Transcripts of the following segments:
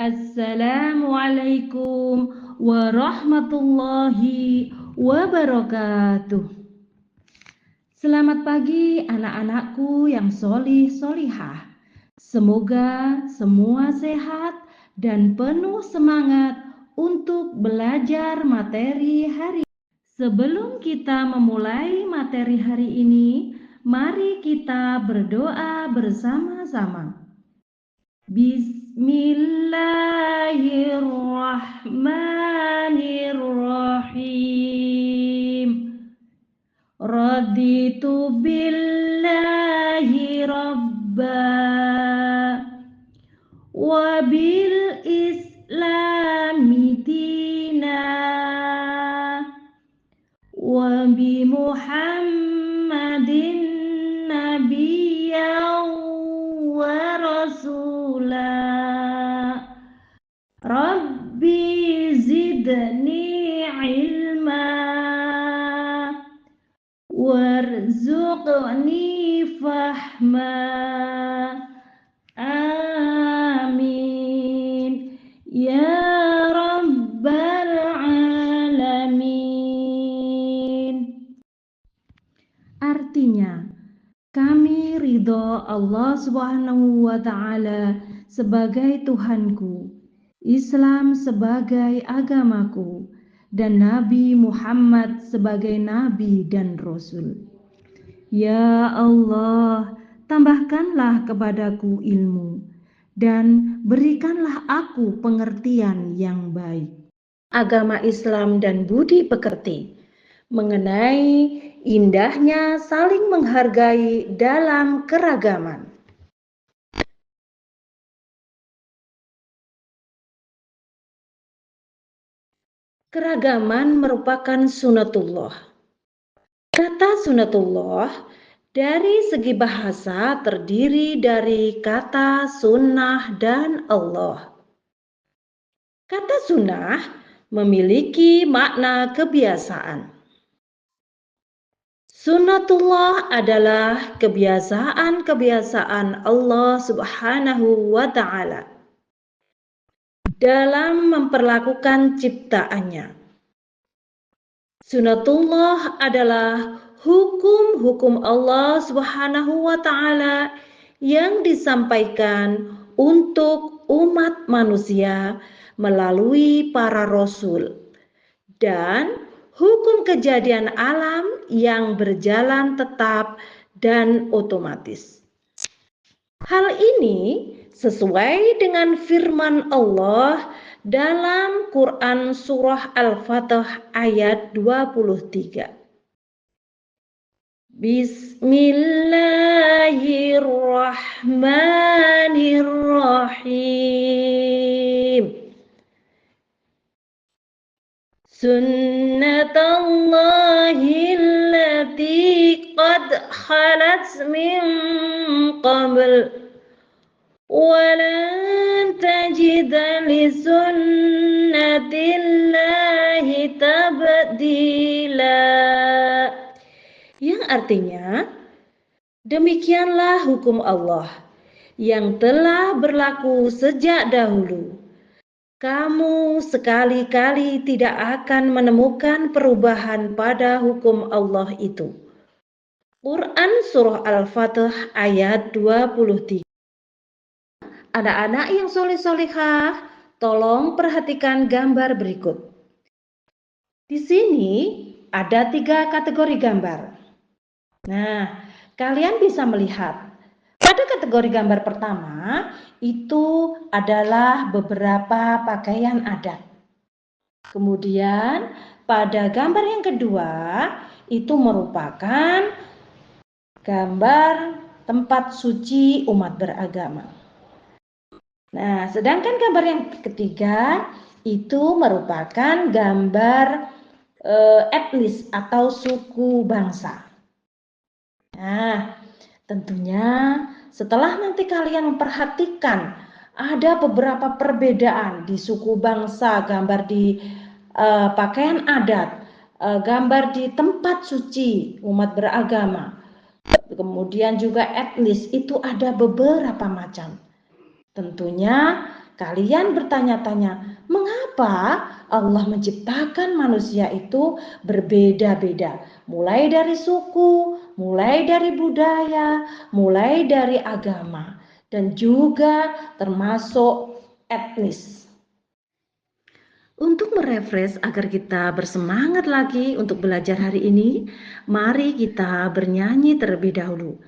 Assalamualaikum warahmatullahi wabarakatuh. Selamat pagi anak-anakku yang solih solihah. Semoga semua sehat dan penuh semangat untuk belajar materi hari ini. Sebelum kita memulai materi hari ini, mari kita berdoa bersama-sama. Bismillahirrahmanirrahim. Raditu billahi rabba wa bil islami dina wa bi Muhammadin nabiyyan wa rasula. Rabbi zidni ilma warzuqni fahma. Amin ya rabbal alamin. Artinya, kami ridho Allah Subhanahu wa Ta'ala sebagai Tuhanku, Islam sebagai agamaku, dan Nabi Muhammad sebagai Nabi dan Rasul. Ya Allah, tambahkanlah kepadaku ilmu dan berikanlah aku pengertian yang baik. Agama Islam dan budi pekerti mengenai indahnya saling menghargai dalam keragaman. Keragaman merupakan sunatullah. Kata sunatullah dari segi bahasa terdiri dari kata sunnah dan Allah. Kata sunnah memiliki makna kebiasaan. Sunnatullah adalah kebiasaan-kebiasaan Allah Subhanahu wa Ta'ala dalam memperlakukan ciptaannya. Sunnatullah adalah hukum-hukum Allah Subhanahu wa Ta'ala yang disampaikan untuk umat manusia melalui para rasul dan hukum kejadian alam yang berjalan tetap dan otomatis. Hal ini sesuai dengan firman Allah dalam Quran Surah Al-Fatih ayat 23. Bismillahirrahmanirrahim. Sunnatullahi allati qad khalat min qabl walan tajida li sunnatillahi tabdila. Yang artinya, demikianlah hukum Allah yang telah berlaku sejak dahulu. Kamu sekali-kali tidak akan menemukan perubahan pada hukum Allah itu. Quran Surah Al-Fatih ayat 23. Anak-anak yang soleh-solehah, tolong perhatikan gambar berikut. Di sini ada 3 kategori gambar. Nah, kalian bisa melihat. Pada kategori gambar pertama, itu adalah beberapa pakaian adat. Kemudian, pada gambar yang kedua, itu merupakan gambar tempat suci umat beragama. Nah, sedangkan gambar yang ketiga itu merupakan gambar etnis atau suku bangsa. Nah, tentunya setelah nanti kalian memperhatikan ada beberapa perbedaan di suku bangsa, gambar di pakaian adat, gambar di tempat suci umat beragama, kemudian juga etnis, itu ada beberapa macam. Tentunya Kalian bertanya-tanya, mengapa Allah menciptakan manusia itu berbeda-beda? Mulai dari suku, mulai dari budaya, mulai dari agama, dan juga termasuk etnis. Untuk merefresh agar kita bersemangat lagi untuk belajar hari ini, mari kita bernyanyi terlebih dahulu.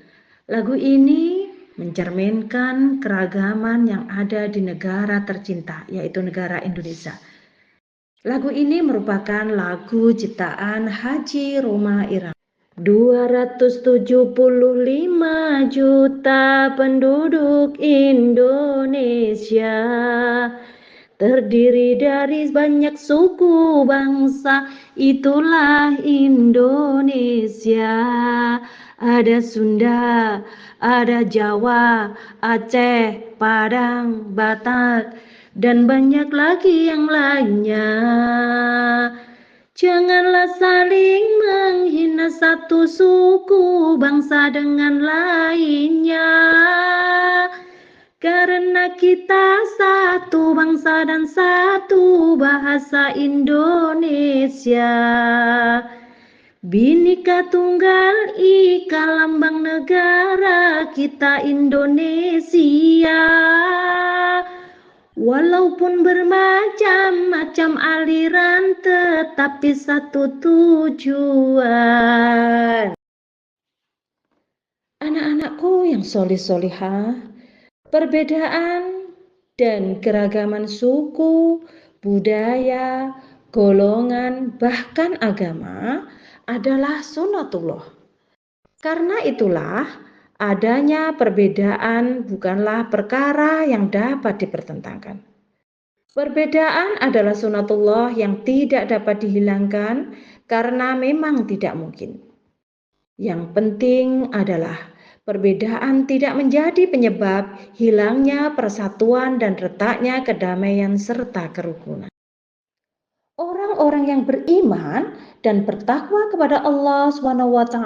Lagu ini mencerminkan keragaman yang ada di negara tercinta, yaitu negara Indonesia. Lagu ini merupakan lagu ciptaan Haji Roma Irama. 275 juta penduduk Indonesia, terdiri dari banyak suku bangsa, itulah Indonesia. Ada Sunda, ada Jawa, Aceh, Padang, Batak, dan banyak lagi yang lainnya. Janganlah saling menghina satu suku bangsa dengan lainnya, karena kita satu bangsa dan satu bahasa Indonesia. Bhinneka Tunggal Ika lambang negara kita Indonesia. Walaupun bermacam-macam aliran, tetapi satu tujuan. Anak-anakku yang solih-solihah, perbedaan dan keragaman suku, budaya, golongan, bahkan agama adalah sunatullah. Karena itulah, adanya perbedaan bukanlah perkara yang dapat dipertentangkan. Perbedaan adalah sunatullah yang tidak dapat dihilangkan karena memang tidak mungkin. Yang penting adalah perbedaan tidak menjadi penyebab hilangnya persatuan dan retaknya kedamaian serta kerukunan. Orang-orang yang beriman dan bertakwa kepada Allah SWT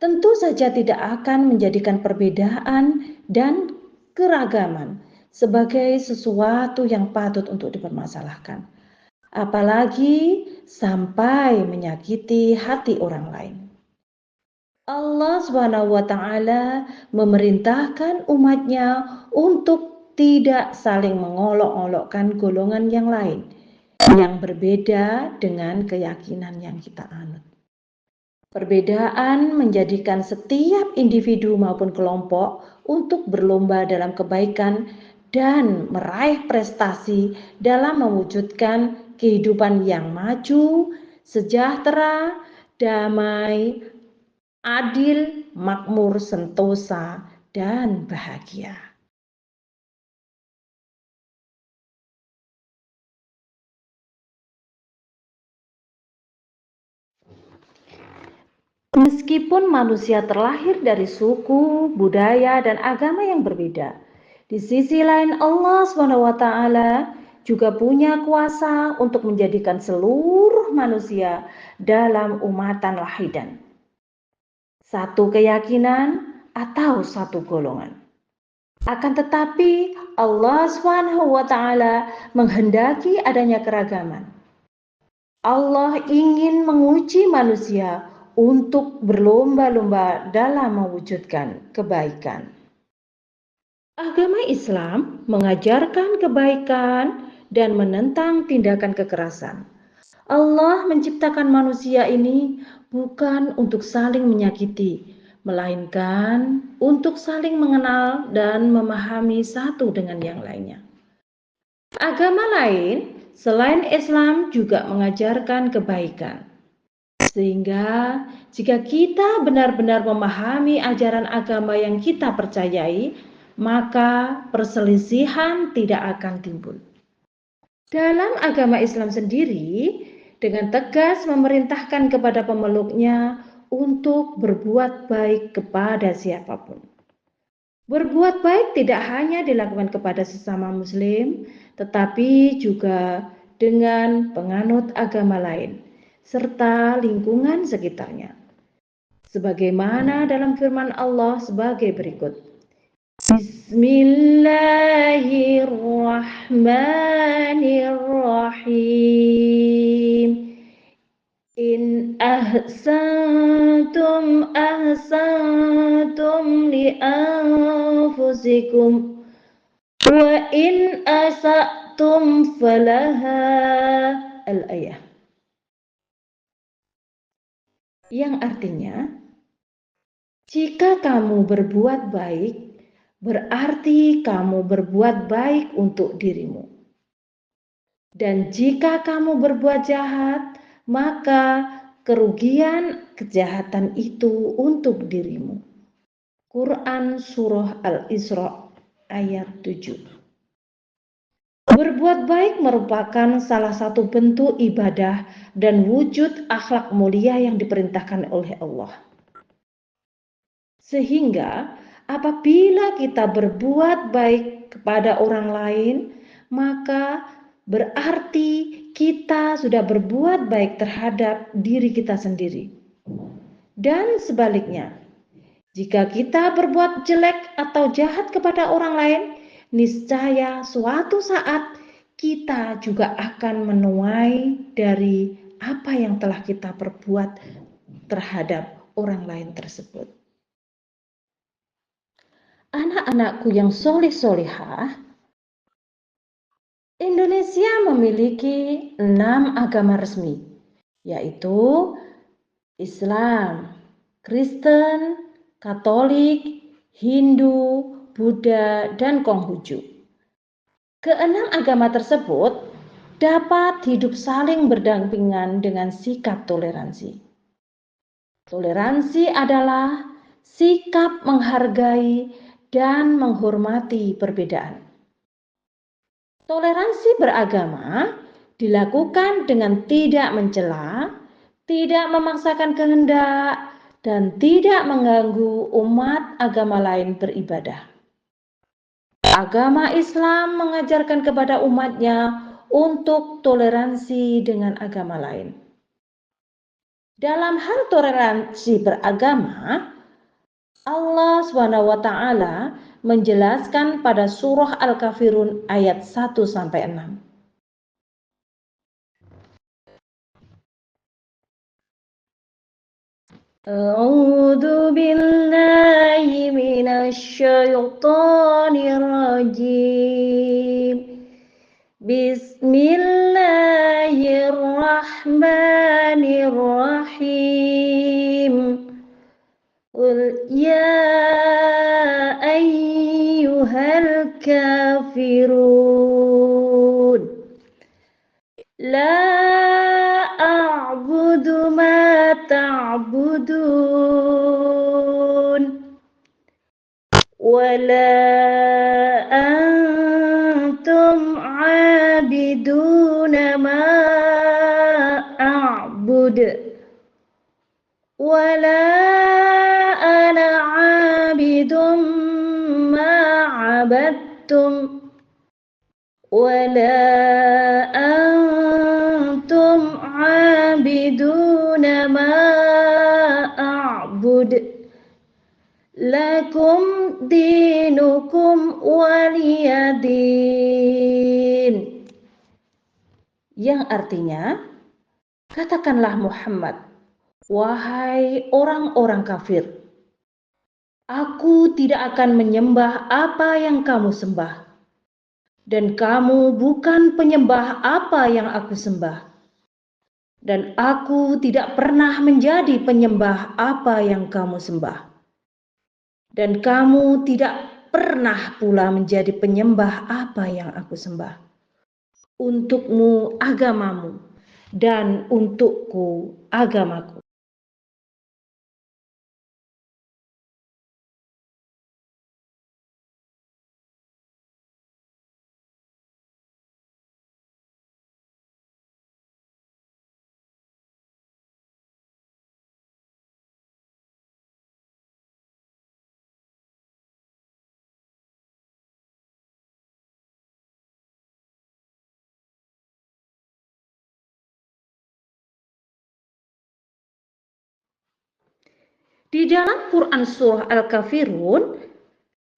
tentu saja tidak akan menjadikan perbedaan dan keragaman sebagai sesuatu yang patut untuk dipermasalahkan, apalagi sampai menyakiti hati orang lain. Allah SWT memerintahkan umatnya untuk tidak saling mengolok-olokkan golongan yang lain yang berbeda dengan keyakinan yang kita anut. Perbedaan menjadikan setiap individu maupun kelompok untuk berlomba dalam kebaikan dan meraih prestasi dalam mewujudkan kehidupan yang maju, sejahtera, damai, adil, makmur, sentosa, dan bahagia. Meskipun manusia terlahir dari suku, budaya, dan agama yang berbeda, di sisi lain Allah SWT juga punya kuasa untuk menjadikan seluruh manusia dalam umatan wahidan, satu keyakinan atau satu golongan. Akan tetapi Allah SWT menghendaki adanya keragaman. Allah ingin menguji manusia untuk berlomba-lomba dalam mewujudkan kebaikan. Agama Islam mengajarkan kebaikan dan menentang tindakan kekerasan. Allah menciptakan manusia ini bukan untuk saling menyakiti, melainkan untuk saling mengenal dan memahami satu dengan yang lainnya. Agama lain selain Islam juga mengajarkan kebaikan. Sehingga jika kita benar-benar memahami ajaran agama yang kita percayai, maka perselisihan tidak akan timbul. Dalam agama Islam sendiri, dengan tegas memerintahkan kepada pemeluknya untuk berbuat baik kepada siapapun. Berbuat baik tidak hanya dilakukan kepada sesama muslim, tetapi juga dengan penganut agama lain serta lingkungan sekitarnya. Sebagaimana dalam firman Allah sebagai berikut. Bismillahirrahmanirrahim. In ahsantum li anfusikum wa in asatum falaha. Al-ayah. Yang artinya, jika kamu berbuat baik, berarti kamu berbuat baik untuk dirimu. Dan jika kamu berbuat jahat, maka kerugian kejahatan itu untuk dirimu. Quran Surah Al-Isra ayat 7. Berbuat baik merupakan salah satu bentuk ibadah dan wujud akhlak mulia yang diperintahkan oleh Allah. Sehingga apabila kita berbuat baik kepada orang lain, maka berarti kita sudah berbuat baik terhadap diri kita sendiri. Dan sebaliknya, jika kita berbuat jelek atau jahat kepada orang lain, niscaya suatu saat kita juga akan menuai dari apa yang telah kita perbuat terhadap orang lain tersebut. Anak-anakku yang soleh-solehah, Indonesia memiliki 6 agama resmi, yaitu Islam, Kristen, Katolik, Hindu, Buddha, dan Konghucu. Keenam agama tersebut dapat hidup saling berdampingan dengan sikap toleransi. Toleransi adalah sikap menghargai dan menghormati perbedaan. Toleransi beragama dilakukan dengan tidak mencela, tidak memaksakan kehendak, dan tidak mengganggu umat agama lain beribadah. Agama Islam mengajarkan kepada umatnya untuk toleransi dengan agama lain. Dalam hal toleransi beragama, Allah SWT menjelaskan pada surah Al-Kafirun ayat 1-6. A'udzu billahi minasy syaithanir rajim. Bismillahirrahmanirrahim. Qul ya ayyuhal kafirun la a'budu ma ta'budun wa la antum 'abiduna ma a'bud wa la ana 'abidum ma 'abadtum wala antum 'abiduna ma a'bud lakum dinukum waliyadin. Yang artinya, katakanlah Muhammad, wahai orang-orang kafir, aku tidak akan menyembah apa yang kamu sembah, dan kamu bukan penyembah apa yang aku sembah, dan aku tidak pernah menjadi penyembah apa yang kamu sembah, dan kamu tidak pernah pula menjadi penyembah apa yang aku sembah. Untukmu agamamu, dan untukku agamaku. Di dalam Quran Surah Al-Kafirun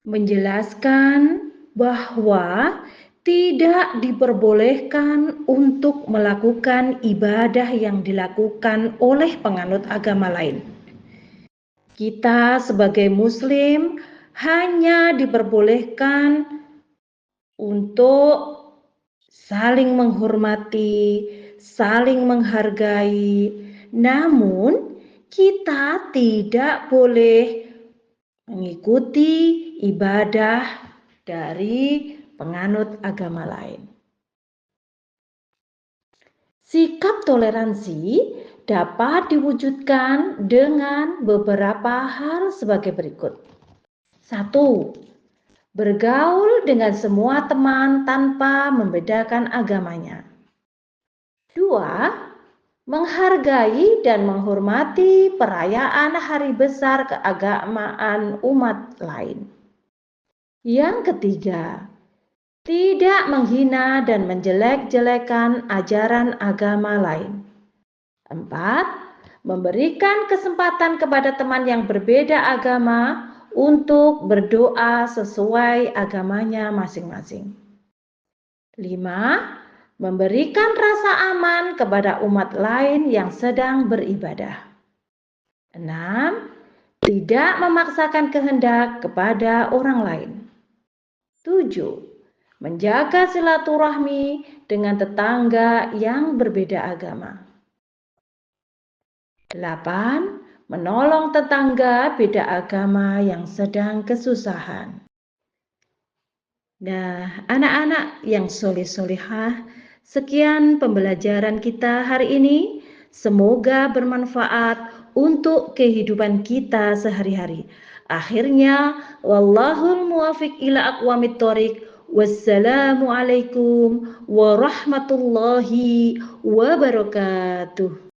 menjelaskan bahwa tidak diperbolehkan untuk melakukan ibadah yang dilakukan oleh penganut agama lain. Kita sebagai Muslim hanya diperbolehkan untuk saling menghormati, saling menghargai, namun kita tidak boleh mengikuti ibadah dari penganut agama lain. Sikap toleransi dapat diwujudkan dengan beberapa hal sebagai berikut. 1. Bergaul dengan semua teman tanpa membedakan agamanya. 2. Menghargai dan menghormati perayaan hari besar keagamaan umat lain. Yang ketiga, tidak menghina dan menjelek-jelekan ajaran agama lain. 4. Memberikan kesempatan kepada teman yang berbeda agama untuk berdoa sesuai agamanya masing-masing. 5. Memberikan rasa aman kepada umat lain yang sedang beribadah. 6. Tidak memaksakan kehendak kepada orang lain. 7. Menjaga silaturahmi dengan tetangga yang berbeda agama. 8. Menolong tetangga beda agama yang sedang kesusahan. Nah, anak-anak yang soleh-solehah, sekian pembelajaran kita hari ini. Semoga bermanfaat untuk kehidupan kita sehari-hari. Akhirnya, wallahul muwafiq ila aqwamit thoriq. Wassalamualaikum warahmatullahi wabarakatuh.